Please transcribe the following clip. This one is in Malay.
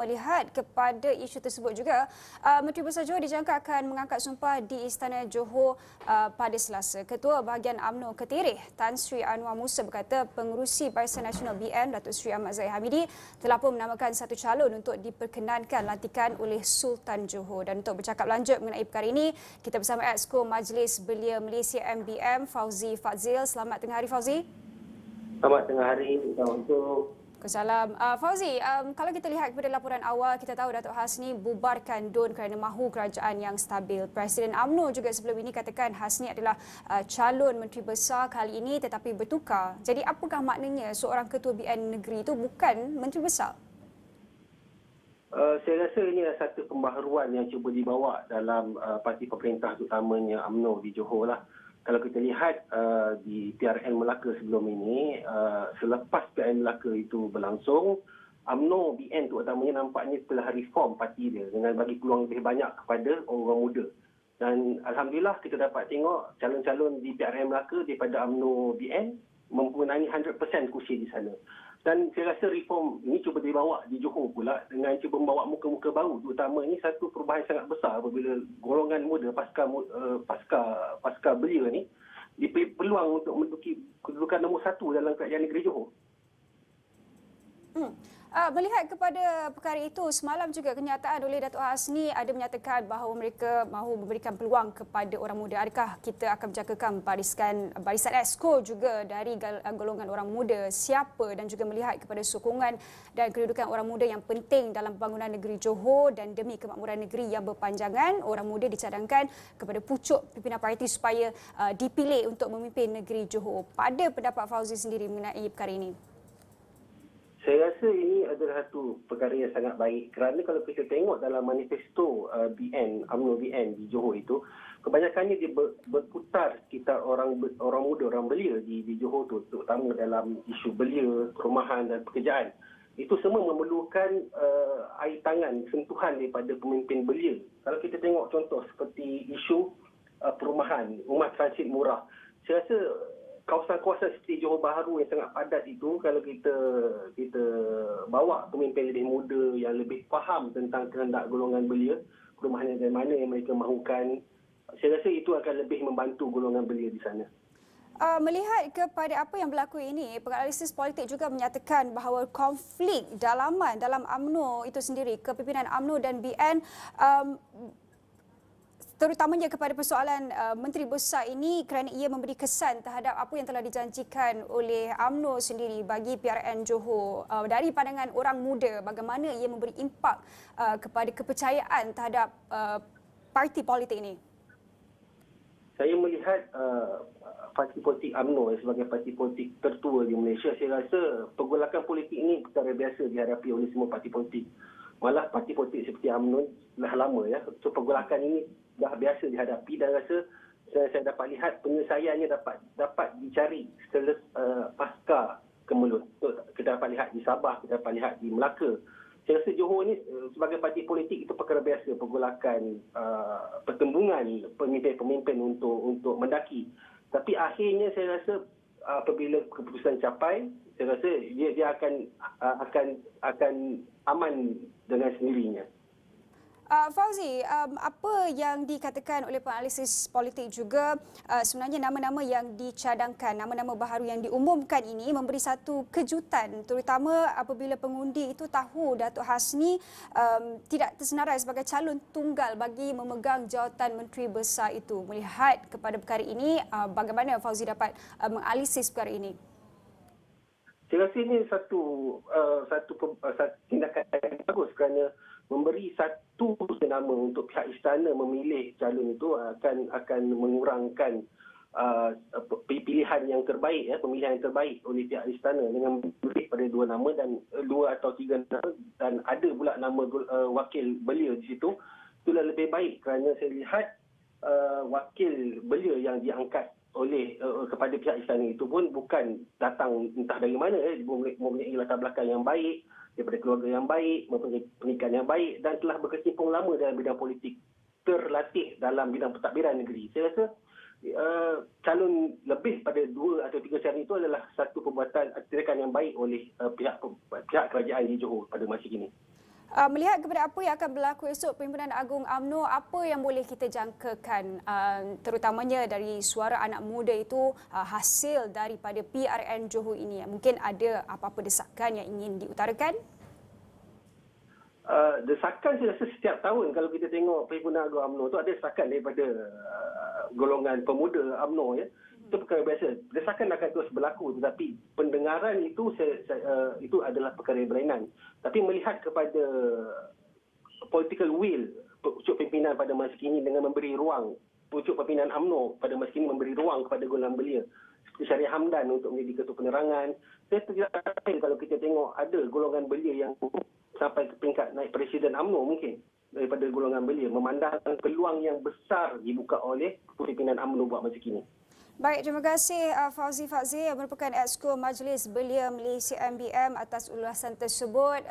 melihat kepada isu tersebut juga, Menteri Besar Johor dijangka akan mengangkat sumpah di Istana Johor pada Selasa. Ketua Bahagian UMNO Ketirih, Tan Sri Anwar Musa berkata pengerusi Barisan Nasional BN, Datuk Seri Ahmad Zahid Hamidi telah pun menamakan satu calon untuk diperkenankan lantikan oleh Sultan Johor. Dan untuk bercakap lanjut mengenai perkara ini, kita bersama Exco Majlis Belia Malaysia MBM, Fauzi Fadzil. Selamat tengah hari, Fauzi. Selamat tengah hari untuk Waalaikumsalam. Fauzi, kalau kita lihat kepada laporan awal, kita tahu Datuk Hasni bubarkan DUN kerana mahu kerajaan yang stabil. Presiden UMNO juga sebelum ini katakan Hasni adalah calon Menteri Besar kali ini tetapi bertukar. Jadi apakah maknanya seorang Ketua BN Negeri itu bukan Menteri Besar? saya rasa ini adalah satu pembaharuan yang cuba dibawa dalam parti pemerintah terutamanya UMNO di Johor lah. Kalau kita lihat di PRN Melaka sebelum ini, selepas PRN Melaka itu berlangsung, UMNO BN terutamanya nampaknya telah reform parti dia dengan bagi peluang lebih banyak kepada orang muda. Dan Alhamdulillah kita dapat tengok calon-calon di PRN Melaka daripada UMNO BN mempunyai 100% kursi di sana. Dan saya rasa reform ini cuba dibawa di Johor pula dengan cuba membawa muka-muka baru. Terutama ini satu perubahan sangat besar apabila golongan muda pasca belia ni diberi peluang untuk menduduki kedudukan nombor 1 dalam kerajaan negeri Johor. Melihat kepada perkara itu, semalam juga kenyataan oleh Datuk Hasni ada menyatakan bahawa mereka mahu memberikan peluang kepada orang muda. Adakah kita akan menjagakan barisan Exco juga dari golongan orang muda? Siapa dan juga melihat kepada sokongan dan kedudukan orang muda yang penting dalam pembangunan negeri Johor dan demi kemakmuran negeri yang berpanjangan, orang muda dicadangkan kepada pucuk pimpinan parti supaya dipilih untuk memimpin negeri Johor. Pada pendapat Fauzi sendiri mengenai perkara ini? Saya rasa ini adalah satu perkara yang sangat baik kerana kalau kita tengok dalam manifesto BN, UMNO BN di Johor itu, kebanyakannya dia berputar sekitar orang muda, orang belia di Johor tu, terutama dalam isu belia, perumahan dan pekerjaan. Itu semua memerlukan air tangan, sentuhan daripada pemimpin belia. Kalau kita tengok contoh seperti isu perumahan, rumah transit murah, saya rasa kawasan-kawasan seperti Johor Bahru yang sangat padat itu, kalau kita bawa pemimpin lebih muda yang lebih faham tentang kehendak golongan belia, perumahan yang mana yang mereka mahukan, saya rasa itu akan lebih membantu golongan belia di sana. Melihat kepada apa yang berlaku ini, penganalisis politik juga menyatakan bahawa konflik dalaman dalam UMNO itu sendiri, kepimpinan UMNO dan BN, terutamanya kepada persoalan Menteri Besar ini kerana ia memberi kesan terhadap apa yang telah dijanjikan oleh UMNO sendiri bagi PRN Johor. Dari pandangan orang muda, bagaimana ia memberi impak kepada kepercayaan terhadap parti politik ini? Saya melihat parti politik UMNO sebagai parti politik tertua di Malaysia, saya rasa pergolakan politik ini perkara biasa dihadapi oleh semua parti politik. Malah parti politik seperti UMNO dah lama ya. So pergolakan ini dah biasa dihadapi dan rasa saya dapat lihat penyelesaiannya dapat dicari setelah pasca Kemelut. So, kita dapat lihat di Sabah, kita dapat lihat di Melaka. Saya rasa Johor ini sebagai parti politik itu perkara biasa pergolakan pertembungan pemimpin-pemimpin untuk mendaki. Tapi akhirnya saya rasa apabila keputusan capai, saya rasa dia akan aman dengan sendirinya. Fauzi, apa yang dikatakan oleh penganalisis politik juga sebenarnya nama-nama yang dicadangkan, nama-nama baharu yang diumumkan ini memberi satu kejutan terutama apabila pengundi itu tahu Datuk Hasni tidak tersenarai sebagai calon tunggal bagi memegang jawatan Menteri Besar itu. Melihat kepada perkara ini, bagaimana Fauzi dapat menganalisis perkara ini? Saya rasa ini satu tindakan yang bagus kerana memberi satu nama untuk pihak istana memilih calon itu akan mengurangkan pilihan yang terbaik, pemilihan yang terbaik oleh pihak istana dengan memberi pada dua nama dan dua atau tiga nama dan ada pula nama wakil belia di situ. Itulah lebih baik kerana saya lihat wakil belia yang diangkat oleh kepada pihak istana itu pun bukan datang entah dari mana, mempunyai latar belakang yang baik, daripada keluarga yang baik, mempunyai pendidikan yang baik dan telah berkecimpung lama dalam bidang politik, terlatih dalam bidang pentadbiran negeri. Saya rasa calon lebih pada 2 atau 3 calon itu adalah satu perbuatan tindakan yang baik oleh pihak kerajaan di Johor pada masa kini. Melihat kepada apa yang akan berlaku esok Perhimpunan Agung UMNO, apa yang boleh kita jangkakan terutamanya dari suara anak muda itu hasil daripada PRN Johor ini? Mungkin ada apa-apa desakan yang ingin diutarakan? Desakan saya rasa setiap tahun kalau kita tengok Perhimpunan Agung UMNO tu ada desakan daripada golongan pemuda UMNO ya. Itu perkara biasa. Desakan akan terus berlaku tetapi pendengaran itu itu adalah perkara yang berlainan. Tapi melihat kepada political will pucuk pimpinan pada masa kini dengan memberi ruang pucuk pimpinan UMNO pada masa kini memberi ruang kepada golongan belia seperti Syariah Hamdan untuk menjadi ketua penerangan. Saya tidak yakin kalau kita tengok ada golongan belia yang sampai ke peringkat naik presiden UMNO mungkin daripada golongan belia memandangkan peluang yang besar dibuka oleh pimpinan UMNO buat masa kini. Baik, terima kasih Fauzi Fazil yang merupakan Exco Majlis Belia Malaysia MBM atas ulasan tersebut.